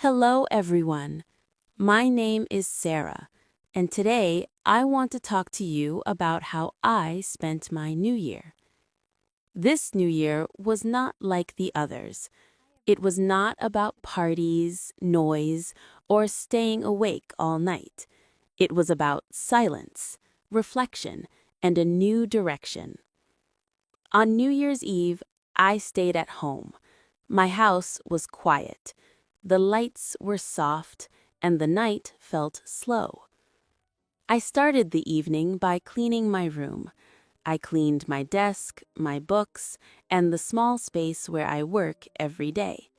Hello, everyone. My name is Sara, and today I want to talk to you about how I spent my New Year. This New Year was not like the others. It was not about parties, noise, or staying awake all night. It was about silence, reflection, and a new direction. On New Year's Eve, I stayed at home. My house was quiet. The lights were soft, and the night felt slow. I started the evening by cleaning my room. I cleaned my desk, my books, and the small space where I work every day.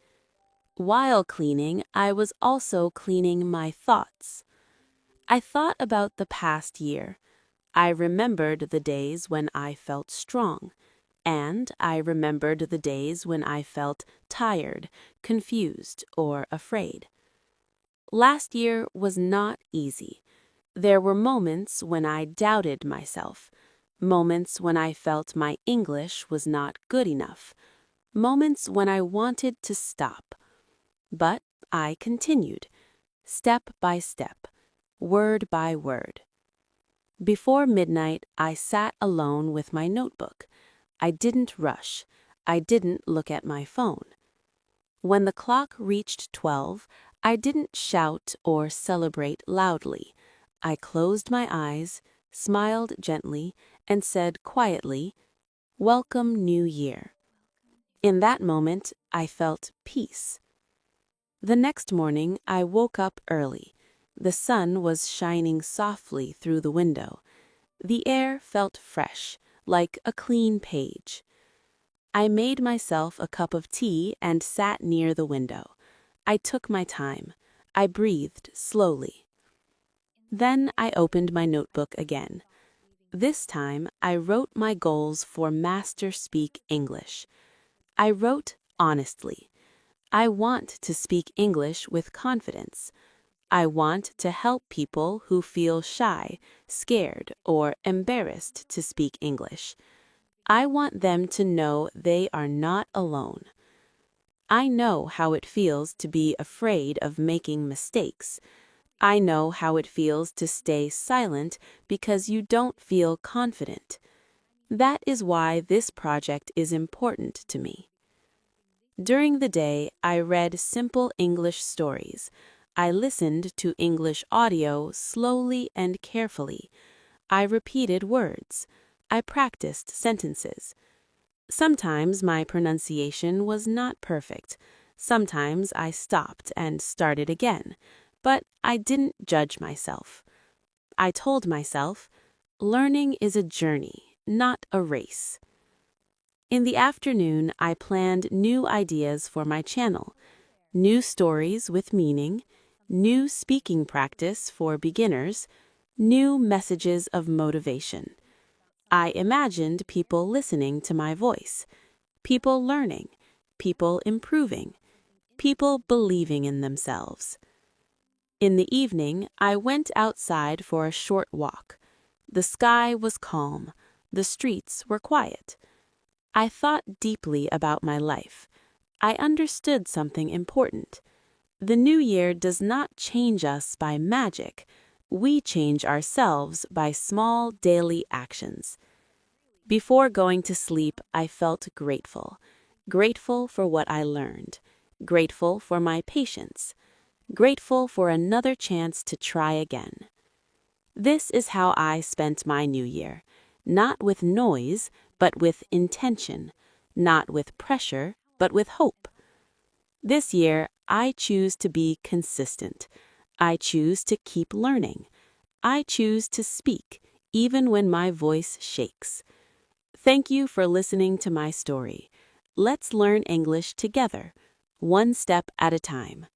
While cleaning, I was also cleaning my thoughts. I thought about the past year. I remembered the days when I felt strong, and I remembered the days when I felt tired, confused, or afraid. Last year was not easy. There were moments when I doubted myself, moments when I felt my English was not good enough, moments when I wanted to stop. But I continued, step by step, word by word. Before midnight, I sat alone with my notebook. I didn't rush. I didn't look at my phone. When the clock reached 12, I didn't shout or celebrate loudly. I closed my eyes, smiled gently, and said quietly, "Welcome, New Year." In that moment, I felt peace. The next morning, I woke up early. The sun was shining softly through the window. The air felt fresh, like a clean page. I made myself a cup of tea and sat near the window. I took my time. I breathed slowly. Then I opened my notebook again. This time, I wrote my goals for Master Speak English. I wrote honestly. I want to speak English with confidence. I want to help people who feel shy, scared, or embarrassed to speak English. I want them to know they are not alone. I know how it feels to be afraid of making mistakes. I know how it feels to stay silent because you don't feel confident. That is why this project is important to me. During the day, I read simple English stories. I listened to English audio slowly and carefully. I repeated words. I practiced sentences. Sometimes my pronunciation was not perfect. Sometimes I stopped and started again, but I didn't judge myself. I told myself, learning is a journey, not a race. In the afternoon, I planned new ideas for my channel, new stories with meaning, new speaking practice for beginners, new messages of motivation. I imagined people listening to my voice, people learning, people improving, people believing in themselves. In the evening, I went outside for a short walk. The sky was calm. The streets were quiet. I thought deeply about my life. I understood something important. The new year does not change us by magic. We change ourselves by small daily actions. Before going to sleep, I felt grateful. Grateful for what I learned. Grateful for my patience. Grateful for another chance to try again. This is how I spent my New Year. Not with noise, but with intention. Not with pressure, but with hope. This year, I choose to be consistent. I choose to keep learning. I choose to speak, even when my voice shakes. Thank you for listening to my story. Let's learn English together, one step at a time.